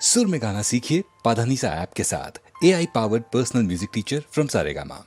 सुर में गाना सीखिए पाधानीसा ऐप के साथ। AI powered personal music teacher from Saregama.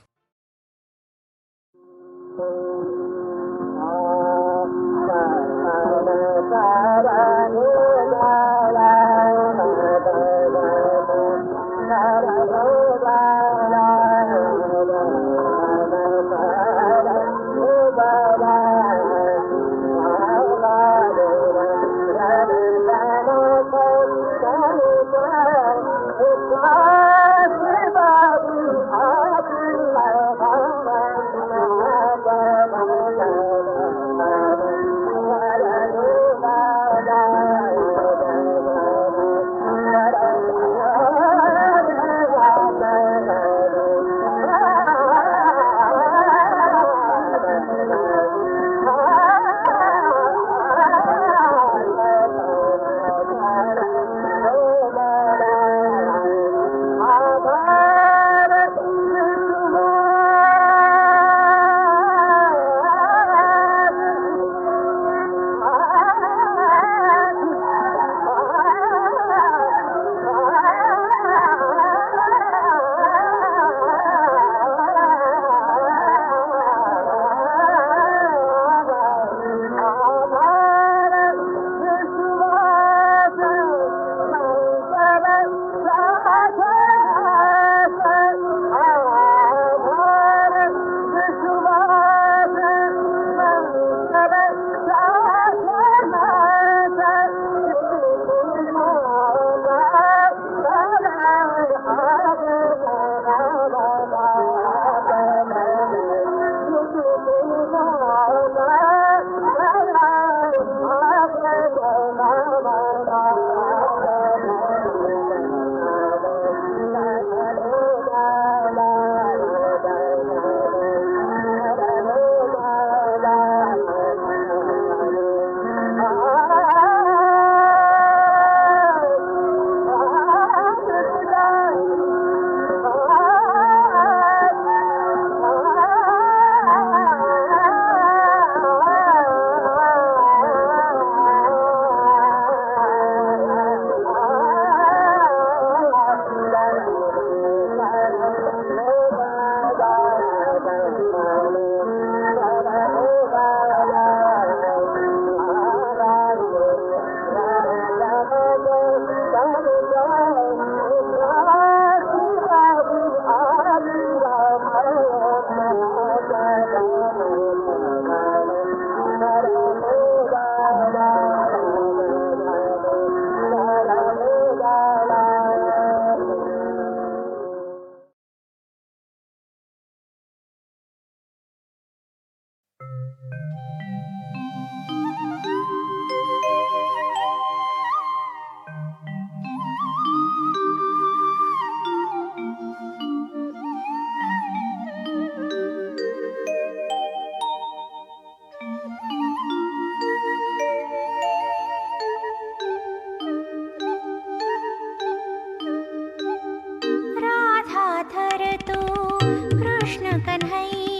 Kanhaiya.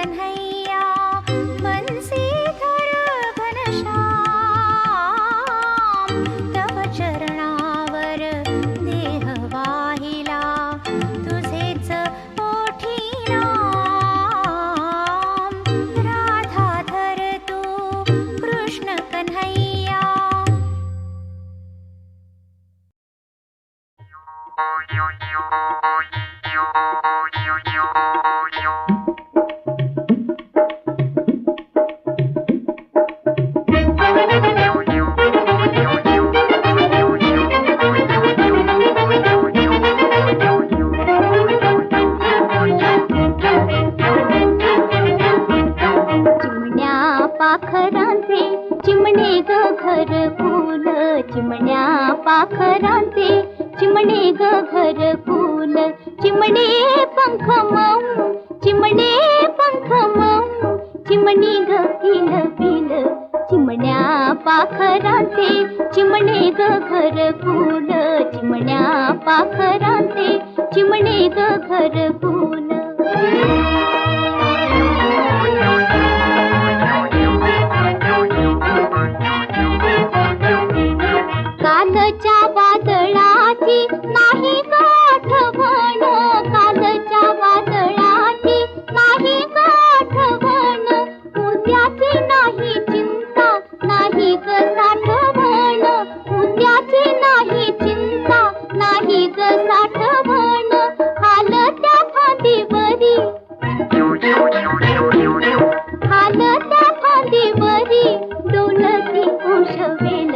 Kanhaiya Bansidhar Ghanshyam तव चरणावर देह वाहिला तुझेच ओठी नाम राधाधर तू कृष्ण कन्हैया. चिमण्या पाखरांचे चिमणे ग घर फूल चिमण्या पाखरांचे चिमणे ग घर फूल चिमणे पंख मऊ चिमणे पंख मऊ चिमणी ग किल बिल चिमण्या पाखरांचे चिमणे ग घर फूल चिमण्या पाखरांचे चिमणे ग घर फूल. कालच्या वादळाची नाही ग आठवण कालच्या वादळाची नाही ग आठवण उद्याची नाही चिंता नाही ग साठवण उद्याची नाही चिंता नाही ग साठवण हालत्या फांदीवरी हालत्या फांदीवरी डोलती उशवेल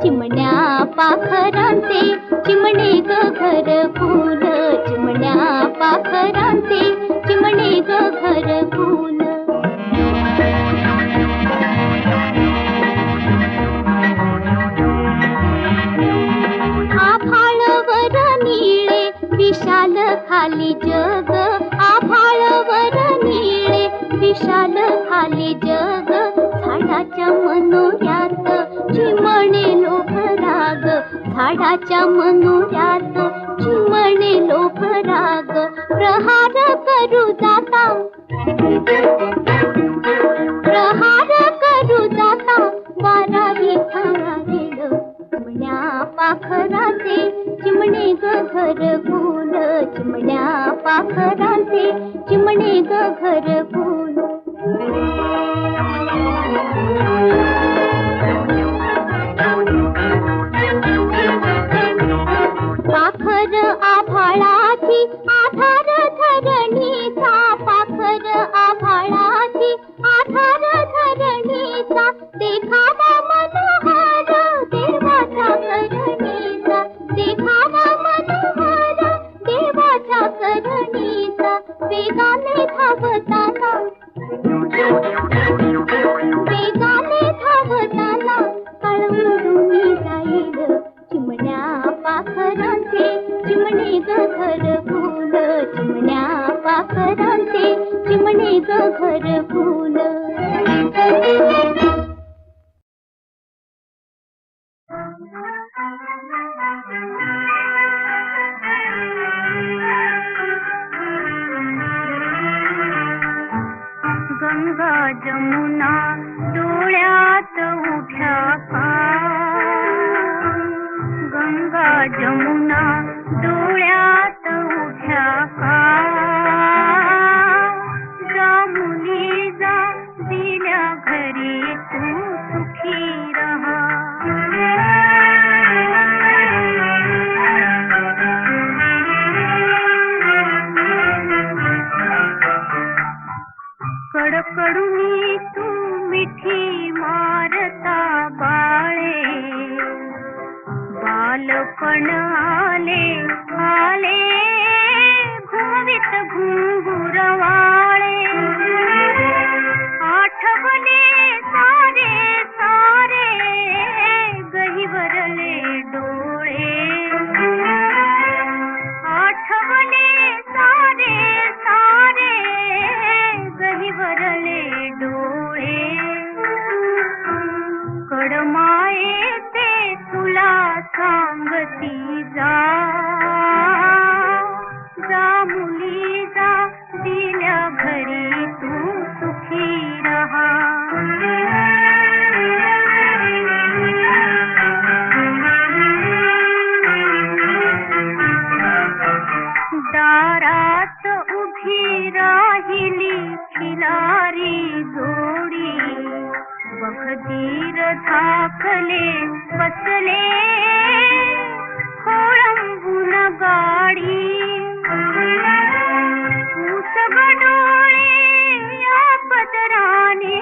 चिमण्या पाखरांचे चिमणे ग घर फूल चिमण्या पाखरांचे चिमणे ग घर फूल. आभाळवर निळे विशाल खाली जग आभाळवर निळे विशाल खाली जग झाडाच्या मनोऱ्यात चिमणे लोभ राग झाडाच्या मनोऱ्यात चिमणे लोभ राग प्रहार करू जाता प्रहार करू जाता वाराही थांबेल चिमण्या पाखरांचे चिमणे ग घर फूल चिमण्या पाखरांचे चिमणे ग घर फूल. पाखर आभाळाची आधार धरणीचा पाखर आभाळाची आधार धरणीचा देखावा मनोहर देवाच्या करणीचा देखावा मनोहर देवाच्या करणीचा वेगाने धावताना वेगाने धावताना कळवळून जाईल चिमण्या पाखरांचे चिमणे ग घर फूल चिमण्या पाखरांचे चिमणे ग घर फूल. गंगा जमुना डोळ्यात उभ्या का गंगा जमुना डोळ्यात उभ्या का जा मुली जा दिल्या घरी तू सुखी रहा. कडकडुनी तू मिठी मारता बाळे बालपण आले आले घुमवित घुंगुरवाळे आठवले सारे सारे गहिवरले डोळे आठवले सारे सारे गहिवरले डोळे कडमाये ते तुला सांगती जा जा मुली जा दिल्या लारी जोडी बखतीर धाकले बसले खोळंबून गाडी उसग डोळे या पदराने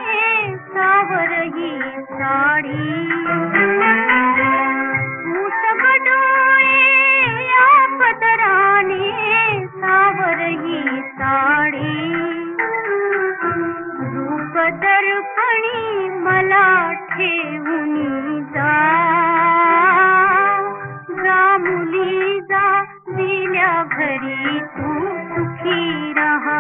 सावर ही साडी उसग डोळे या पदराने सावर ही साडी रूप दर्पणी मला ठेवूनी जा जा मुली जा दिल्या घरी तू सुखी रहा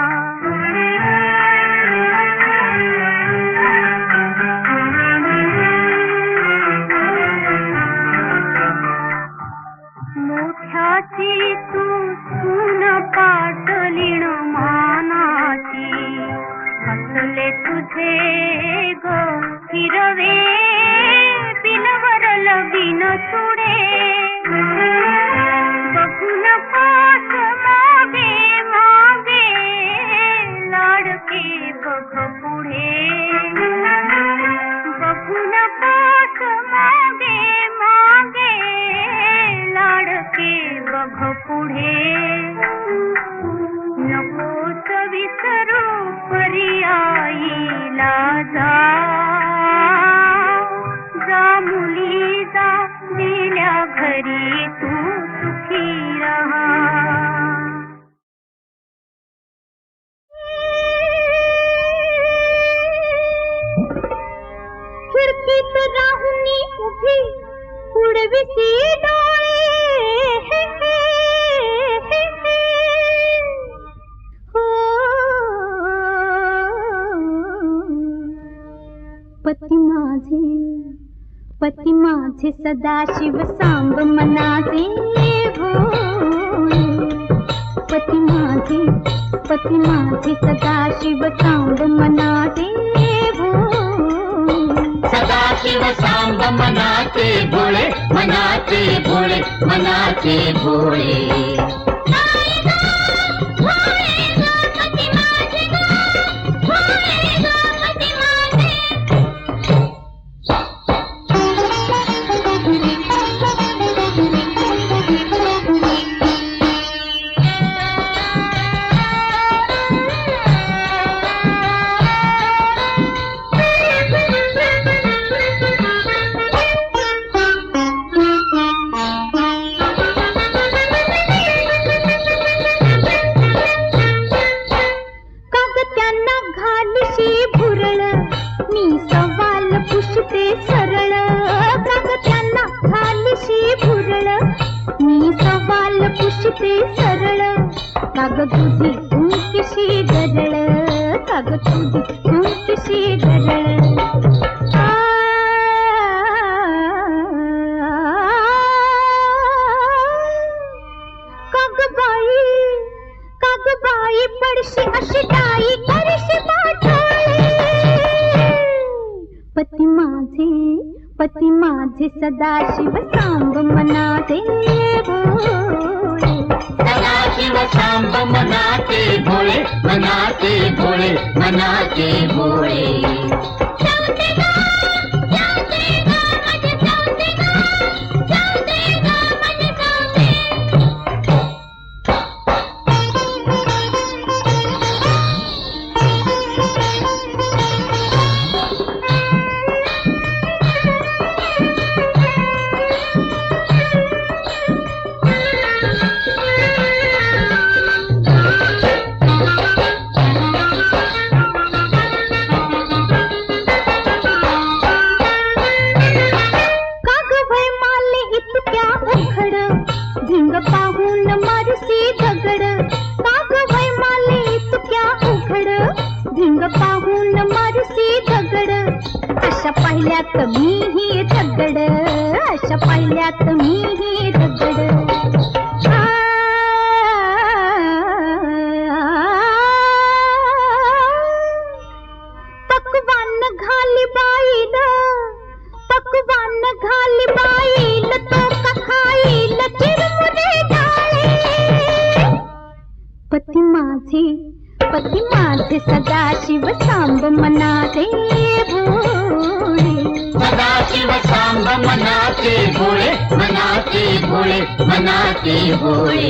मोठ्याची तू सून पाटलीण मानाची हसले तुझे ग हिरवे पिलवर लवीन तुडे बघून पास मागे मागे लाडके बघ पुढे बघून पास मागे मागे लाडके बघ पुढे नकोस विसरू पर्यायीला जा जा मुली जा दिल्या घरी तू सुखी रहा खिडकीत राहुनी उभी उडविसी डोळे पती माझे सदाशिव सांब मनाचे भोळे पती माझे सदाशिव सांब मनाचे भोळे सदाशिव सांब मनाचे भोळे मनाचे भोळे मनाचे भोळे पती माझे सदाशिव सांब मनाचे भोळे सदाशिव सांब मनाचे भोळे मनाचे भोळे मनाचे भोळे पाहिल्यात मी ही दगड अशा पाहिल्यात मी ही दगड पकवान घाली बाईल पकवान घाली बाईल तो का खाईल चिरमुरे डाळे पती माझे सदाशिव सांब मनाचे भोळे सदाशिव सांब मनाचे भोळे मनाचे भोळे मनाचे भोळे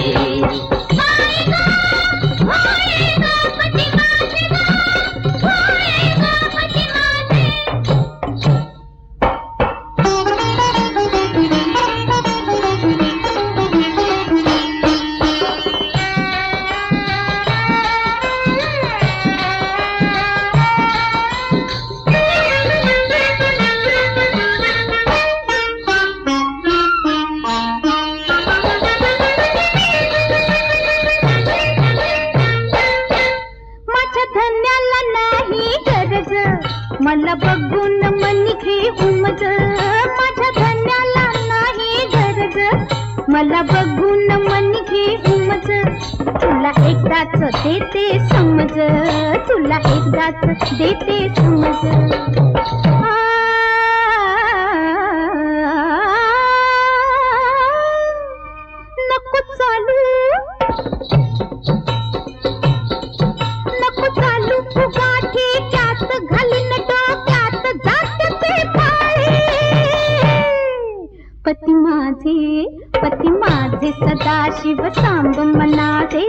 मला बघून मनिके उमज माझ्या धन्याला नाही गरज मला बघून मनिके उमज तुला एकदाच देते समज तुला एकदाच देते समज नको चालू नको चालू फुगाठी त्यात घालीन डोक्यात जाते ते पाळे पती माझे सदाशिव सांब मनाचे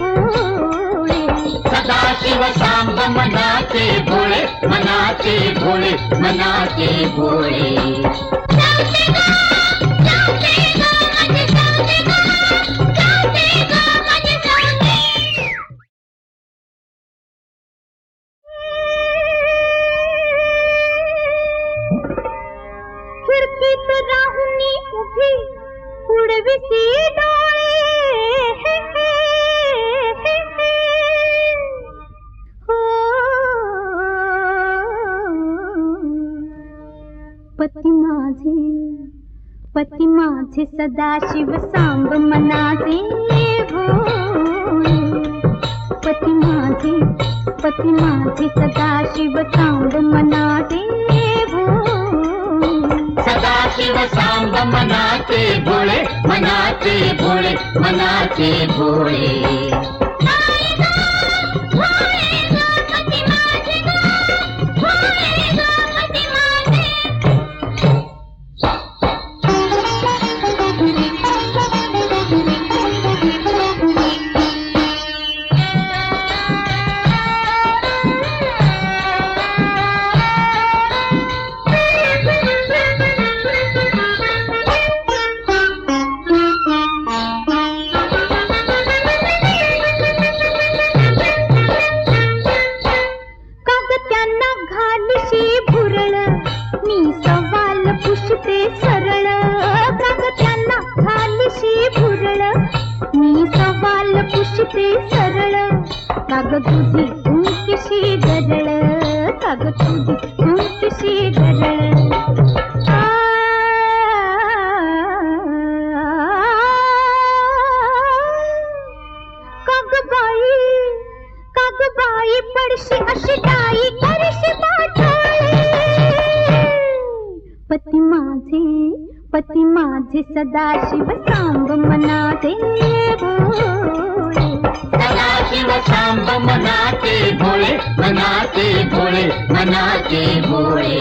भोळे सदाशिव सांब मनाचे भोळे मनाचे भोळे मनाचे भोळे खिडकीत राहुनी उभी उडविसी डोळे हो पती माझे सदाशिव सांब मनाचे भोळे पती माझे सदाशिव सांब मनाचे भोळे सदाशिव सांब मनाचे भोळे मनाचे भोळे मनाचे भोळे काग तुझी किशी गरळ काग तुझी किशी गरळ काग बाई पडशी अशी डाई करशी पाठळे पती माझे सदाशिव सांब मनाचे भोळे सदाशिव सांब मनाचे भोळे मनाचे भोळे मनाचे भोळे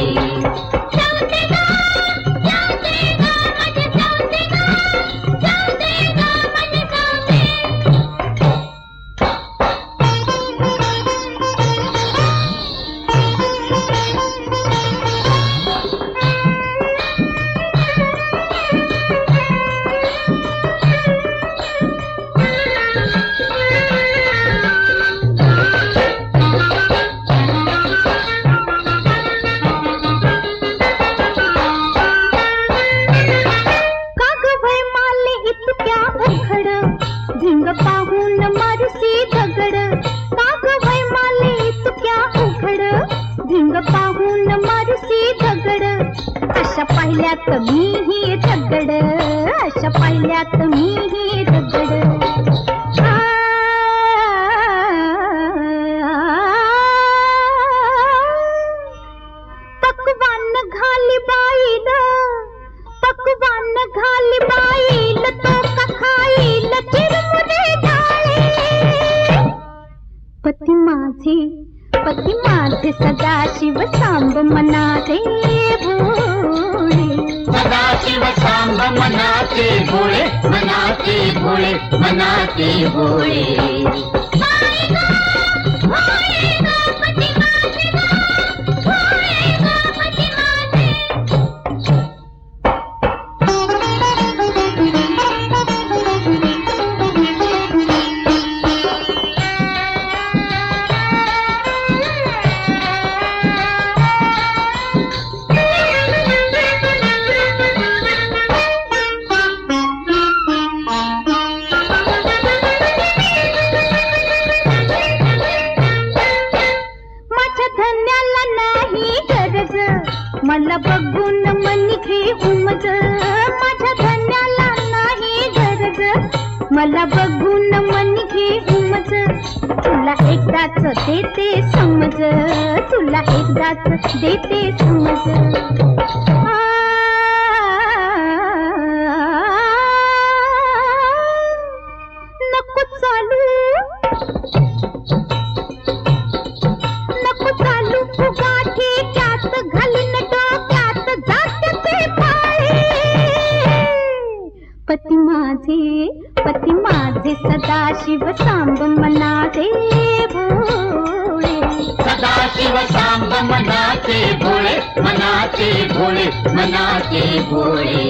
पाहिल्यात मीही दगड अशा पाहिल्यात मीही दगड पकवान घाली बाईल तो का खाईल चिरमुरे डाळे पती माझे सदाशिव सांब मनाचे भोळे सदाशिव सांब मनाचे भोळे मनाचे भोळे मनाचे भोळे धन्याला नाही गरज मला बघून मन घे उमज माझ्या धन्याला नाही गरज मला बघून मन घे उमज तुला एकदाच देते समज तुला एकदाच देते समज नको चालू गाठी त्यात घालीन डोक्यात जाते ते पाळे पती माझे सदाशिव सांब मनाचे भोळे सदाशिव सांब मनाचे भोळे मनाचे भोळे मनाचे भोळे